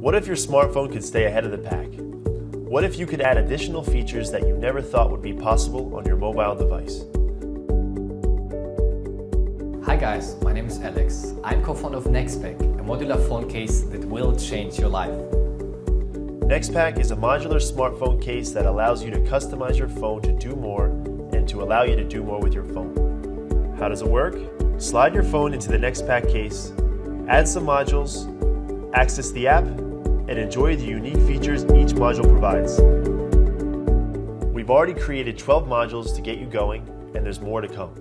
What if your smartphone could stay ahead of the pack? What if you could add additional features that you never thought would be possible on your mobile device? Hi guys, my name is Alex. I'm co-founder of Nextpack, a modular phone case that will change your life. Nextpack is a modular smartphone case that allows you to customize your phone to do more and to allow you to do more with your phone. How does it work? Slide your phone into the Nextpack case, add some modules, access the app, and enjoy the unique features each module provides. We've already created 12 modules to get you going, and there's more to come.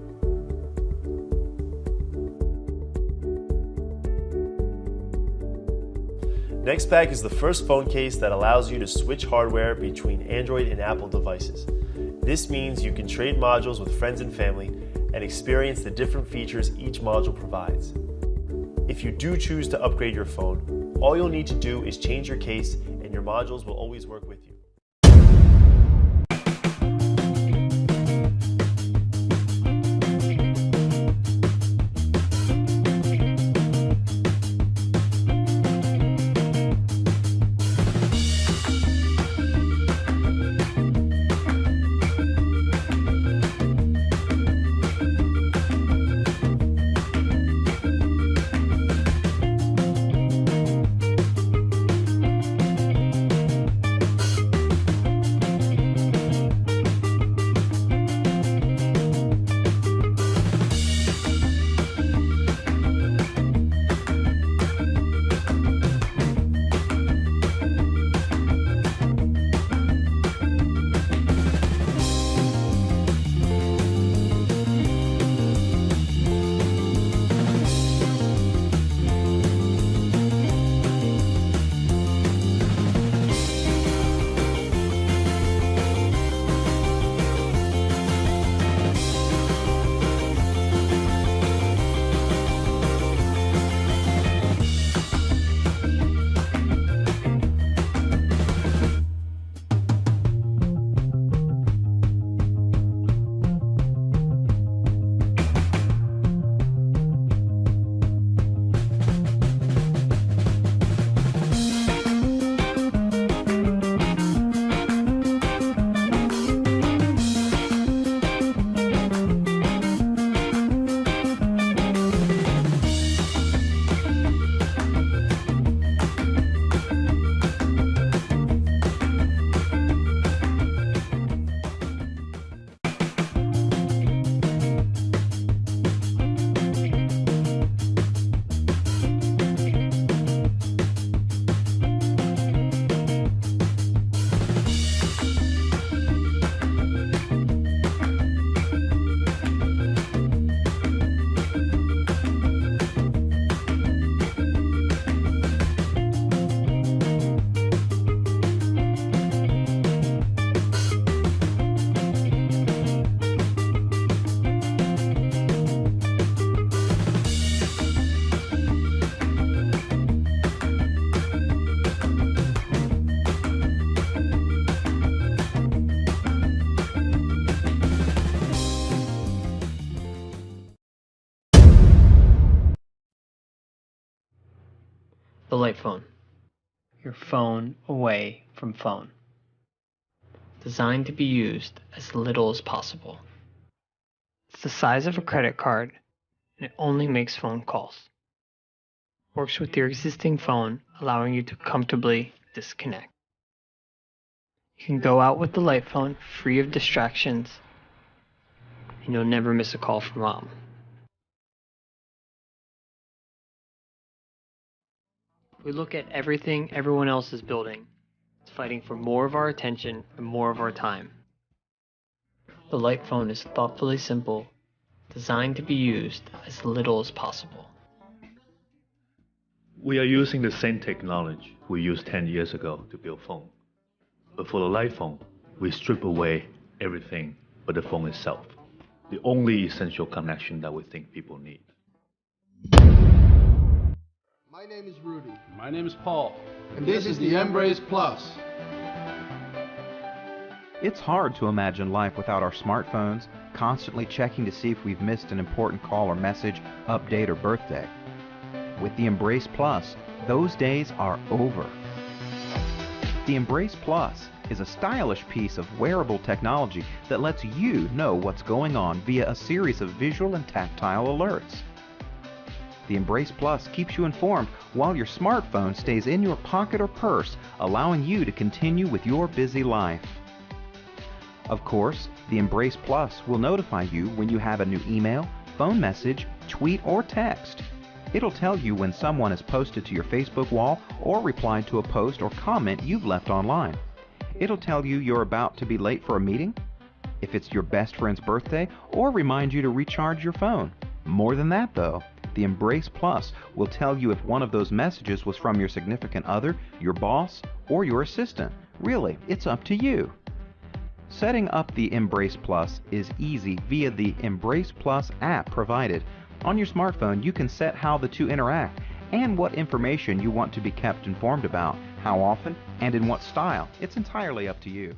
Nextpack is the first phone case that allows you to switch hardware between Android and Apple devices. This means you can trade modules with friends and family and experience the different features each module provides. If you do choose to upgrade your phone, all you'll need to do is change your case and your modules will always work with you. The light phone. Your phone away from phone. Designed to be used as little as possible. It's the size of a credit card and it only makes phone calls. Works with your existing phone, allowing you to comfortably disconnect. You can go out with the light phone free of distractions and you'll never miss a call from mom. We look at everything everyone else is building. It's fighting for more of our attention and more of our time. The light phone is thoughtfully simple, designed to be used as little as possible. We are using the same technology we used 10 years ago to build phone. But for the light phone, we strip away everything but the phone itself. The only essential connection that we think people need. My name is Rudy. My name is Paul. And this is the Embrace Plus. It's hard to imagine life without our smartphones, constantly checking to see if we've missed an important call or message, update or birthday. With the Embrace Plus, those days are over. The Embrace Plus is a stylish piece of wearable technology that lets you know what's going on via a series of visual and tactile alerts. The Embrace Plus keeps you informed while your smartphone stays in your pocket or purse, allowing you to continue with your busy life. Of course, the Embrace Plus will notify you when you have a new email, phone message, tweet, or text. It'll tell you when someone has posted to your Facebook wall or replied to a post or comment you've left online. It'll tell you you're about to be late for a meeting, if it's your best friend's birthday, or remind you to recharge your phone. More than that, though, the Embrace Plus will tell you if one of those messages was from your significant other, your boss, or your assistant. Really, it's up to you. Setting up the Embrace Plus is easy via the Embrace Plus app provided. On your smartphone, you can set how the two interact and what information you want to be kept informed about, how often, and in what style. It's entirely up to you.